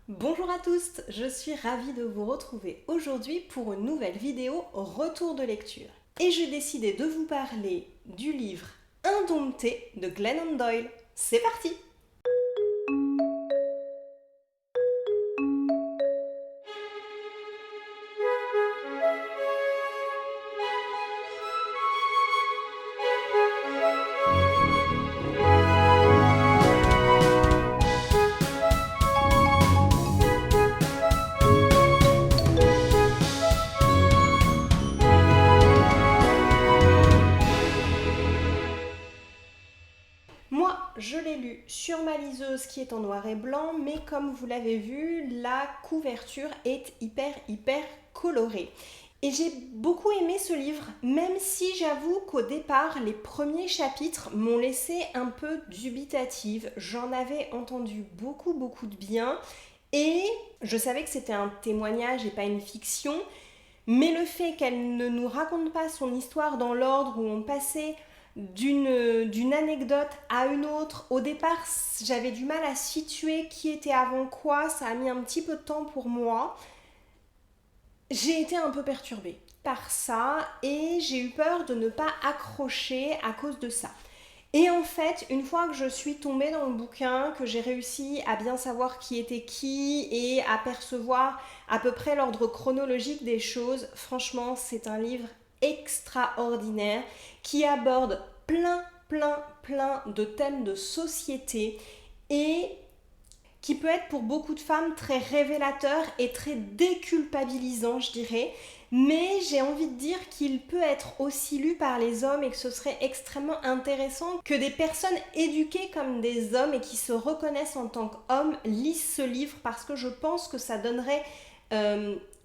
Bonjour à tous, je suis ravie de vous retrouver aujourd'hui pour une nouvelle vidéo retour de lecture. Et j'ai décidé de vous parler du livre Indompté de Glennon Doyle. C'est parti! Moi, je l'ai lu sur ma liseuse qui est en noir et blanc, mais comme vous l'avez vu, la couverture est hyper colorée. Et j'ai beaucoup aimé ce livre, même si j'avoue qu'au départ, les premiers chapitres m'ont laissé un peu dubitative. J'en avais entendu beaucoup de bien, et je savais que c'était un témoignage et pas une fiction, mais le fait qu'elle ne nous raconte pas son histoire dans l'ordre où on passait d'une anecdote à une autre. Au départ, j'avais du mal à situer qui était avant quoi, ça a mis un petit peu de temps pour moi. J'ai été un peu perturbée par ça et j'ai eu peur de ne pas accrocher à cause de ça. Et en fait, une fois que je suis tombée dans le bouquin, que j'ai réussi à bien savoir qui était qui et à percevoir à peu près l'ordre chronologique des choses, franchement, c'est un livre extraordinaire qui aborde plein de thèmes de société et qui peut être pour beaucoup de femmes très révélateur et très déculpabilisant, je dirais. Mais j'ai envie de dire qu'il peut être aussi lu par les hommes et que ce serait extrêmement intéressant que des personnes éduquées comme des hommes et qui se reconnaissent en tant qu'hommes lisent ce livre, parce que je pense que ça donnerait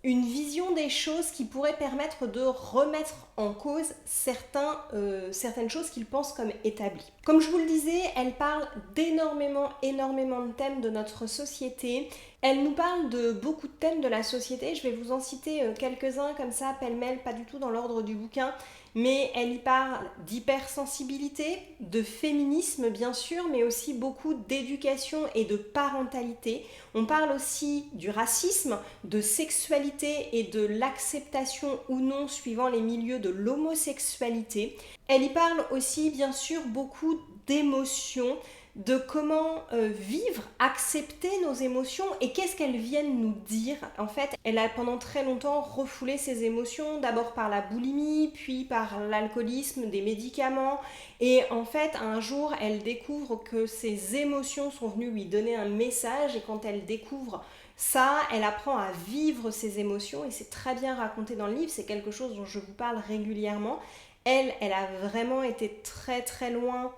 une vision des choses qui pourrait permettre de remettre en cause certaines choses qu'ils pensent comme établies. Comme je vous le disais, elle parle d'énormément de thèmes de notre société. Elle nous parle de beaucoup de thèmes de la société. Je vais vous en citer quelques-uns comme ça, pêle-mêle, pas du tout dans l'ordre du bouquin, mais elle y parle d'hypersensibilité, de féminisme bien sûr, mais aussi beaucoup d'éducation et de parentalité. On parle aussi du racisme, de sexualité et de l'acceptation ou non suivant les milieux de l'homosexualité. Elle y parle aussi bien sûr beaucoup d'émotions, de comment vivre, accepter nos émotions et qu'est-ce qu'elles viennent nous dire. En fait, elle a pendant très longtemps refoulé ses émotions, d'abord par la boulimie, puis par l'alcoolisme, des médicaments. Et en fait, un jour, elle découvre que ses émotions sont venues lui donner un message, et quand elle découvre ça, elle apprend à vivre ses émotions, et c'est très bien raconté dans le livre, c'est quelque chose dont je vous parle régulièrement. Elle a vraiment été très loin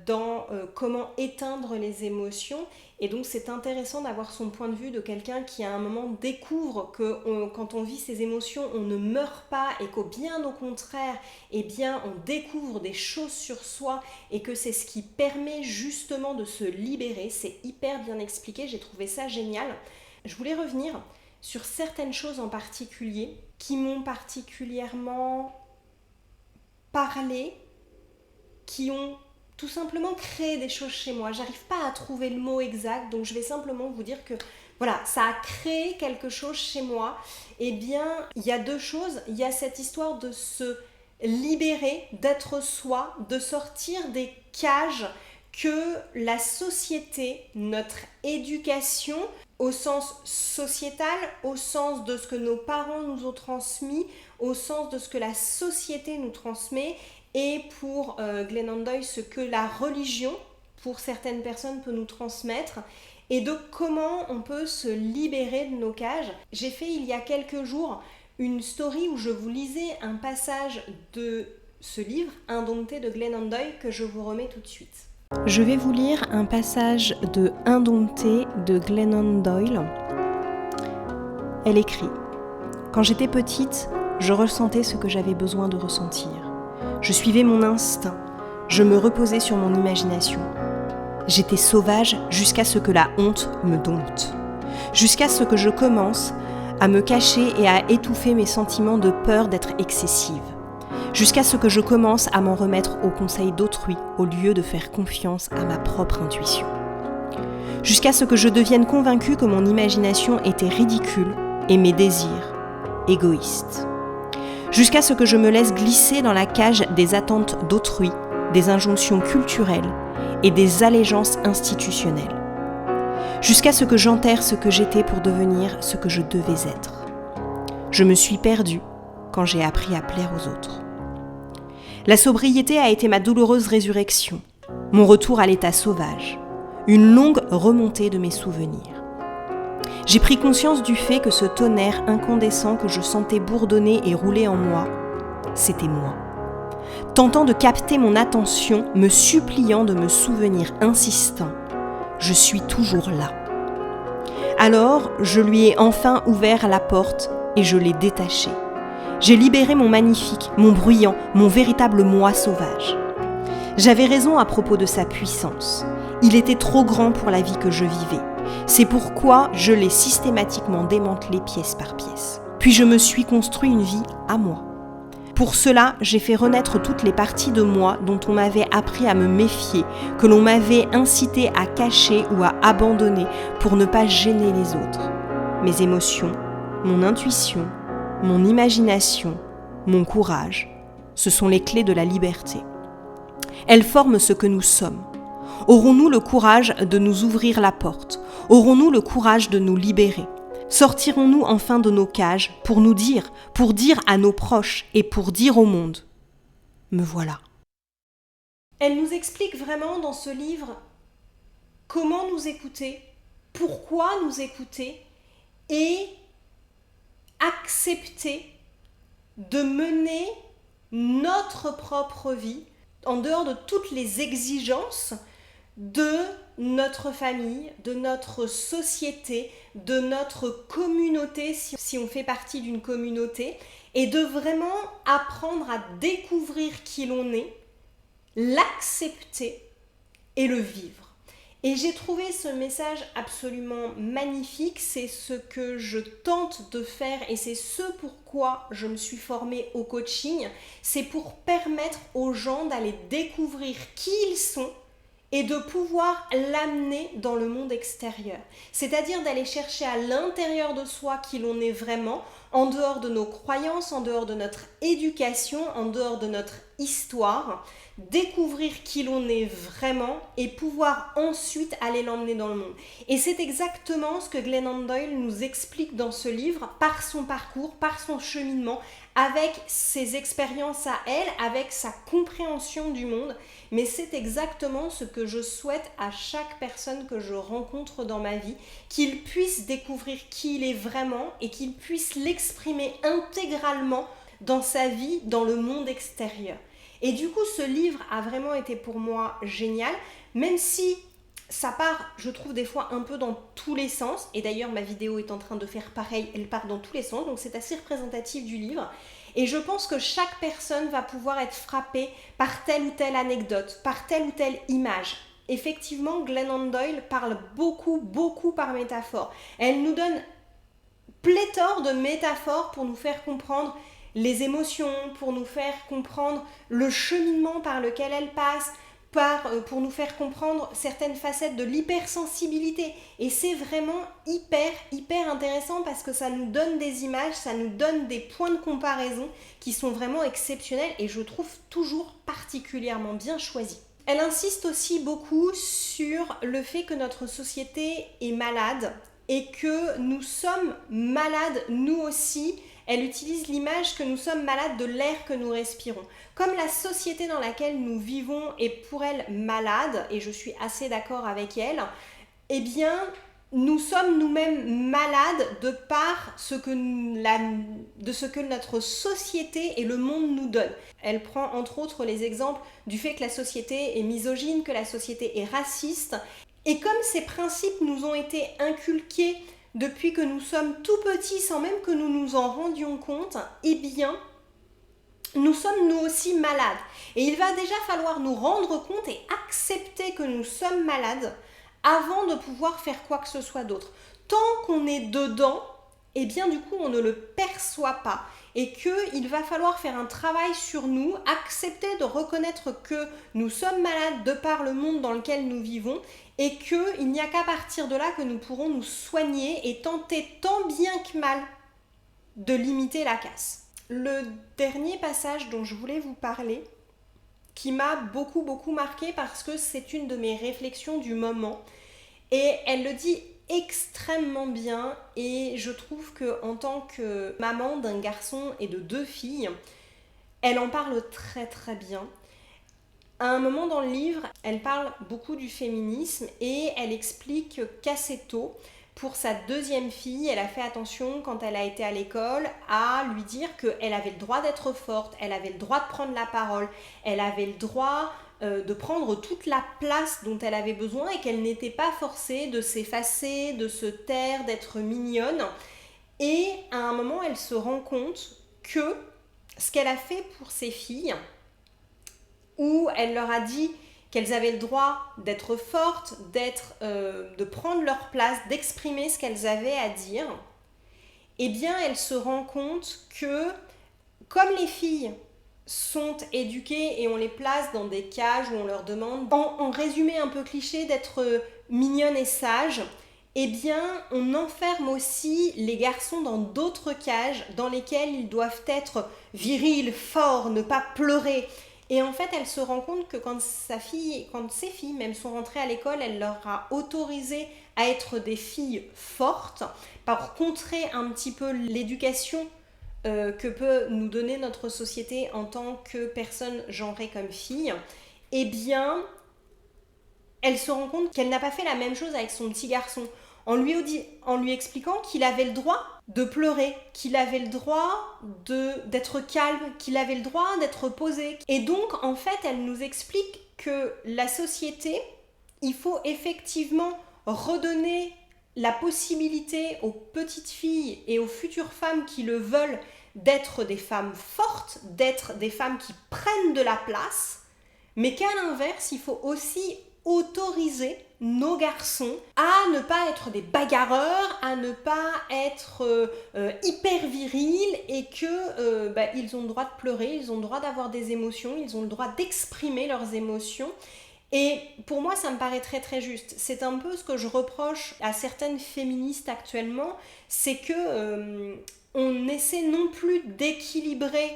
dans comment éteindre les émotions, et donc c'est intéressant d'avoir son point de vue de quelqu'un qui à un moment découvre que quand on vit ses émotions on ne meurt pas, et qu'au bien au contraire on découvre des choses sur soi et que c'est ce qui permet justement de se libérer. C'est hyper bien expliqué, j'ai trouvé ça génial. Je voulais revenir sur certaines choses en particulier qui m'ont particulièrement parlé, qui ont tout simplement créé des choses chez moi. J'arrive pas à trouver le mot exact, donc je vais simplement vous dire que voilà, ça a créé quelque chose chez moi. Eh bien, il y a deux choses. Il y a cette histoire de se libérer, d'être soi, de sortir des cages que la société, notre éducation, au sens sociétal, au sens de ce que nos parents nous ont transmis, au sens de ce que la société nous transmet, et pour Glennon Doyle, ce que la religion, pour certaines personnes, peut nous transmettre, et de comment on peut se libérer de nos cages. J'ai fait il y a quelques jours une story où je vous lisais un passage de ce livre, Indompté de Glennon Doyle, que je vous remets tout de suite. Je vais vous lire un passage de Indompté de Glennon Doyle. Elle écrit : « Quand j'étais petite, je ressentais ce que j'avais besoin de ressentir. Je suivais mon instinct, je me reposais sur mon imagination. J'étais sauvage jusqu'à ce que la honte me dompte, jusqu'à ce que je commence à me cacher et à étouffer mes sentiments de peur d'être excessive, jusqu'à ce que je commence à m'en remettre aux conseils d'autrui au lieu de faire confiance à ma propre intuition. jusqu'à ce que je devienne convaincue que mon imagination était ridicule et mes désirs égoïstes. Jusqu'à ce que je me laisse glisser dans la cage des attentes d'autrui, des injonctions culturelles et des allégeances institutionnelles. Jusqu'à ce que j'enterre ce que j'étais pour devenir ce que je devais être. Je me suis perdue quand j'ai appris à plaire aux autres. La sobriété a été ma douloureuse résurrection, mon retour à l'état sauvage, une longue remontée de mes souvenirs. J'ai pris conscience du fait que ce tonnerre incandescent que je sentais bourdonner et rouler en moi, c'était moi. Tentant de capter mon attention, me suppliant de me souvenir, insistant, je suis toujours là. Alors, je lui ai enfin ouvert la porte et je l'ai détaché. J'ai libéré mon magnifique, mon bruyant, mon véritable moi sauvage. J'avais raison à propos de sa puissance. Il était trop grand pour la vie que je vivais. C'est pourquoi je l'ai systématiquement démantelé pièce par pièce. Puis je me suis construit une vie à moi. Pour cela, j'ai fait renaître toutes les parties de moi dont on m'avait appris à me méfier, que l'on m'avait incité à cacher ou à abandonner pour ne pas gêner les autres. Mes émotions, mon intuition, mon imagination, mon courage, ce sont les clés de la liberté. Elles forment ce que nous sommes. Aurons-nous le courage de nous ouvrir la porte ? Aurons-nous le courage de nous libérer ? Sortirons-nous enfin de nos cages pour dire à nos proches et pour dire au monde « Me voilà ». Elle nous explique vraiment dans ce livre comment nous écouter, pourquoi nous écouter et accepter de mener notre propre vie en dehors de toutes les exigences de notre famille, de notre société, de notre communauté, si on fait partie d'une communauté, et de vraiment apprendre à découvrir qui l'on est, l'accepter et le vivre. Et j'ai trouvé ce message absolument magnifique, c'est ce que je tente de faire et c'est ce pourquoi je me suis formée au coaching, c'est pour permettre aux gens d'aller découvrir qui ils sont et de pouvoir l'amener dans le monde extérieur. C'est-à-dire d'aller chercher à l'intérieur de soi qui l'on est vraiment, en dehors de nos croyances, en dehors de notre éducation, en dehors de notre histoire, découvrir qui l'on est vraiment et pouvoir ensuite aller l'emmener dans le monde. Et c'est exactement ce que Glennon Doyle nous explique dans ce livre, par son parcours, par son cheminement, avec ses expériences à elle, avec sa compréhension du monde. Mais c'est exactement ce que je souhaite à chaque personne que je rencontre dans ma vie, qu'il puisse découvrir qui il est vraiment et qu'il puisse l'exprimer intégralement dans sa vie, dans le monde extérieur. Et du coup, ce livre a vraiment été pour moi génial, même si ça part, je trouve, des fois un peu dans tous les sens. Et d'ailleurs, ma vidéo est en train de faire pareil, elle part dans tous les sens, donc c'est assez représentatif du livre. Et je pense que chaque personne va pouvoir être frappée par telle ou telle anecdote, par telle ou telle image. Effectivement, Glennon Doyle parle beaucoup par métaphore. Elle nous donne pléthore de métaphores pour nous faire comprendre les émotions, pour nous faire comprendre le cheminement par lequel elle passe, pour nous faire comprendre certaines facettes de l'hypersensibilité. Et c'est vraiment hyper intéressant parce que ça nous donne des images, ça nous donne des points de comparaison qui sont vraiment exceptionnels et je trouve toujours particulièrement bien choisis. Elle insiste aussi beaucoup sur le fait que notre société est malade et que nous sommes malades nous aussi. Elle utilise l'image que nous sommes malades de l'air que nous respirons. Comme la société dans laquelle nous vivons est pour elle malade, et je suis assez d'accord avec elle, eh bien, nous sommes nous-mêmes malades de par ce que notre société et le monde nous donnent. Elle prend entre autres les exemples du fait que la société est misogyne, que la société est raciste, et comme ces principes nous ont été inculqués depuis que nous sommes tout petits sans même que nous nous en rendions compte, eh bien, nous sommes nous aussi malades. Et il va déjà falloir nous rendre compte et accepter que nous sommes malades avant de pouvoir faire quoi que ce soit d'autre. Tant qu'on est dedans, eh bien du coup on ne le perçoit pas. Et qu'il va falloir faire un travail sur nous, accepter de reconnaître que nous sommes malades de par le monde dans lequel nous vivons et qu'il n'y a qu'à partir de là que nous pourrons nous soigner et tenter tant bien que mal de limiter la casse. Le dernier passage dont je voulais vous parler, qui m'a beaucoup marqué parce que c'est une de mes réflexions du moment, et elle le dit extrêmement bien, et je trouve qu'en tant que maman d'un garçon et de 2 filles, elle en parle très bien. À un moment dans le livre, elle parle beaucoup du féminisme et elle explique qu'assez tôt, pour sa 2e fille, elle a fait attention quand elle a été à l'école à lui dire qu'elle avait le droit d'être forte, elle avait le droit de prendre la parole, elle avait le droit de prendre toute la place dont elle avait besoin et qu'elle n'était pas forcée de s'effacer, de se taire, d'être mignonne. Et à un moment, elle se rend compte que ce qu'elle a fait pour ses filles, où elle leur a dit qu'elles avaient le droit d'être fortes, de prendre leur place, d'exprimer ce qu'elles avaient à dire, eh bien elle se rend compte que comme les filles sont éduquées et on les place dans des cages où on leur demande, en résumé un peu cliché, d'être mignonnes et sages, eh bien on enferme aussi les garçons dans d'autres cages dans lesquelles ils doivent être virils, forts, ne pas pleurer. Et en fait, elle se rend compte que quand ses filles même sont rentrées à l'école, elle leur a autorisé à être des filles fortes pour contrer un petit peu l'éducation que peut nous donner notre société en tant que personne genrée comme fille. Eh bien, elle se rend compte qu'elle n'a pas fait la même chose avec son petit garçon, en lui expliquant qu'il avait le droit de pleurer, qu'il avait le droit d'être calme, qu'il avait le droit d'être posé. Et donc, en fait, elle nous explique que la société, il faut effectivement redonner la possibilité aux petites filles et aux futures femmes qui le veulent d'être des femmes fortes, d'être des femmes qui prennent de la place, mais qu'à l'inverse, il faut aussi autoriser nos garçons à ne pas être des bagarreurs, à ne pas être hyper virils et que ils ont le droit de pleurer, ils ont le droit d'avoir des émotions, ils ont le droit d'exprimer leurs émotions. Et pour moi, ça me paraît très juste. C'est un peu ce que je reproche à certaines féministes actuellement, c'est que on essaie non plus d'équilibrer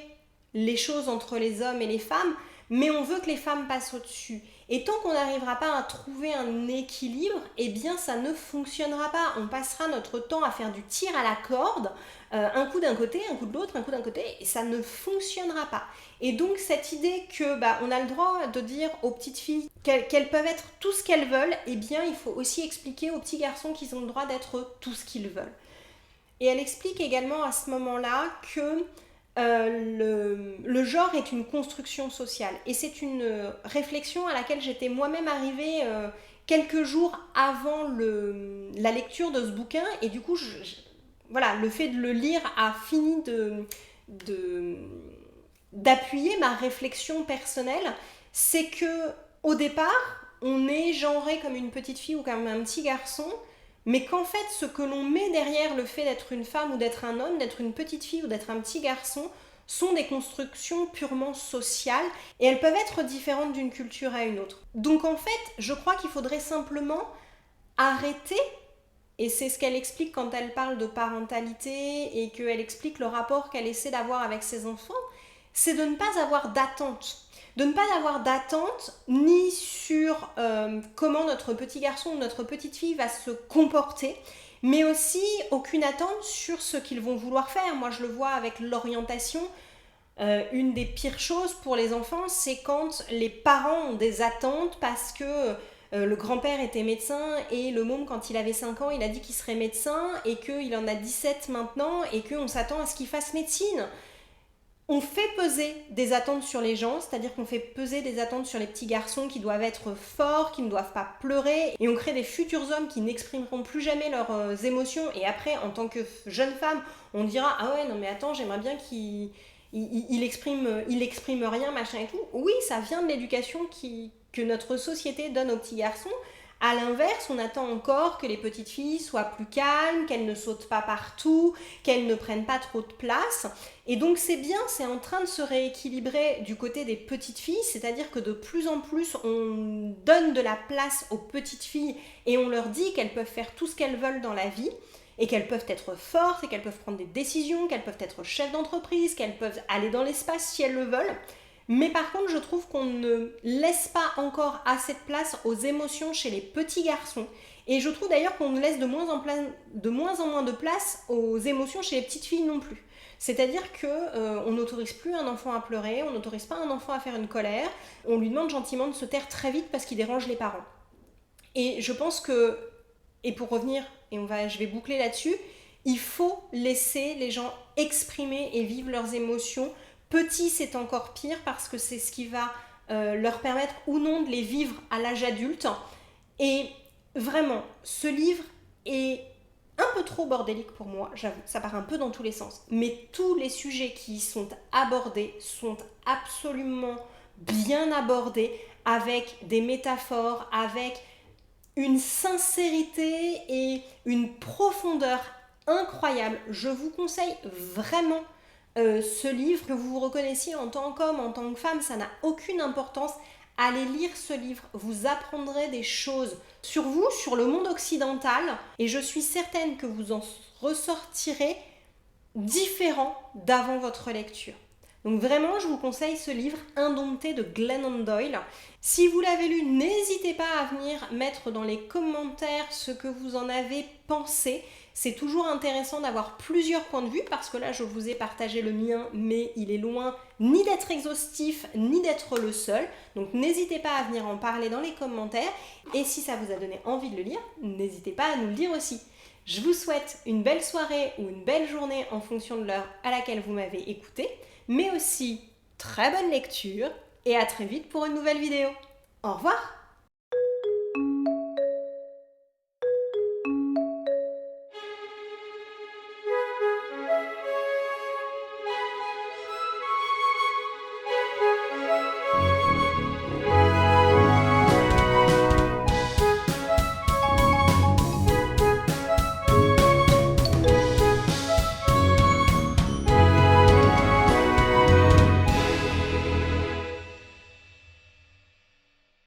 les choses entre les hommes et les femmes, mais on veut que les femmes passent au-dessus. Et tant qu'on n'arrivera pas à trouver un équilibre, eh bien ça ne fonctionnera pas. On passera notre temps à faire du tir à la corde, un coup d'un côté, un coup de l'autre, un coup d'un côté, et ça ne fonctionnera pas. Et donc cette idée que on a le droit de dire aux petites filles qu'elles peuvent être tout ce qu'elles veulent, eh bien il faut aussi expliquer aux petits garçons qu'ils ont le droit d'être tout ce qu'ils veulent. Et elle explique également à ce moment-là que le genre est une construction sociale. Et c'est une réflexion à laquelle j'étais moi-même arrivée quelques jours avant la lecture de ce bouquin. Et du coup, voilà, le fait de le lire a fini d'appuyer ma réflexion personnelle. C'est que au départ, on est genré comme une petite fille ou comme un petit garçon, mais qu'en fait, ce que l'on met derrière le fait d'être une femme ou d'être un homme, d'être une petite fille ou d'être un petit garçon, sont des constructions purement sociales et elles peuvent être différentes d'une culture à une autre. Donc en fait, je crois qu'il faudrait simplement arrêter, et c'est ce qu'elle explique quand elle parle de parentalité et qu'elle explique le rapport qu'elle essaie d'avoir avec ses enfants, c'est de ne pas avoir d'attente. De ne pas avoir d'attente ni sur comment notre petit garçon ou notre petite fille va se comporter, mais aussi aucune attente sur ce qu'ils vont vouloir faire. Moi, je le vois avec l'orientation. Une des pires choses pour les enfants, c'est quand les parents ont des attentes parce que le grand-père était médecin et le môme, quand il avait 5 ans, il a dit qu'il serait médecin et qu'il en a 17 maintenant et qu'on s'attend à ce qu'il fasse médecine. On fait peser des attentes sur les gens, c'est-à-dire qu'on fait peser des attentes sur les petits garçons qui doivent être forts, qui ne doivent pas pleurer, et on crée des futurs hommes qui n'exprimeront plus jamais leurs émotions, et après, en tant que jeune femme, on dira « Ah ouais, non mais attends, j'aimerais bien qu'il exprime rien, machin et tout ». Oui, ça vient de l'éducation que notre société donne aux petits garçons, À l'inverse, on attend encore que les petites filles soient plus calmes, qu'elles ne sautent pas partout, qu'elles ne prennent pas trop de place. Et donc c'est bien, c'est en train de se rééquilibrer du côté des petites filles, c'est-à-dire que de plus en plus on donne de la place aux petites filles et on leur dit qu'elles peuvent faire tout ce qu'elles veulent dans la vie et qu'elles peuvent être fortes et qu'elles peuvent prendre des décisions, qu'elles peuvent être chefs d'entreprise, qu'elles peuvent aller dans l'espace si elles le veulent. Mais par contre, je trouve qu'on ne laisse pas encore assez de place aux émotions chez les petits garçons. Et je trouve d'ailleurs qu'on laisse de moins en moins de place aux émotions chez les petites filles non plus. C'est-à-dire qu'on n'autorise plus un enfant à pleurer, on n'autorise pas un enfant à faire une colère, on lui demande gentiment de se taire très vite parce qu'il dérange les parents. Et je pense que, et pour revenir, je vais boucler là-dessus, il faut laisser les gens exprimer et vivre leurs émotions. Petit, c'est encore pire parce que c'est ce qui va leur permettre ou non de les vivre à l'âge adulte. Et vraiment, ce livre est un peu trop bordélique pour moi, j'avoue, ça part un peu dans tous les sens. Mais tous les sujets qui y sont abordés sont absolument bien abordés, avec des métaphores, avec une sincérité et une profondeur incroyable. Je vous conseille vraiment ce livre, que vous vous reconnaissiez en tant qu'homme, en tant que femme, ça n'a aucune importance. Allez lire ce livre, vous apprendrez des choses sur vous, sur le monde occidental, et je suis certaine que vous en ressortirez différent d'avant votre lecture. Donc vraiment, je vous conseille ce livre Indompté de Glennon Doyle. Si vous l'avez lu, n'hésitez pas à venir mettre dans les commentaires ce que vous en avez pensé. C'est toujours intéressant d'avoir plusieurs points de vue parce que là, je vous ai partagé le mien, mais il est loin ni d'être exhaustif, ni d'être le seul. Donc n'hésitez pas à venir en parler dans les commentaires. Et si ça vous a donné envie de le lire, n'hésitez pas à nous le dire aussi. Je vous souhaite une belle soirée ou une belle journée en fonction de l'heure à laquelle vous m'avez écouté, mais aussi très bonne lecture et à très vite pour une nouvelle vidéo. Au revoir!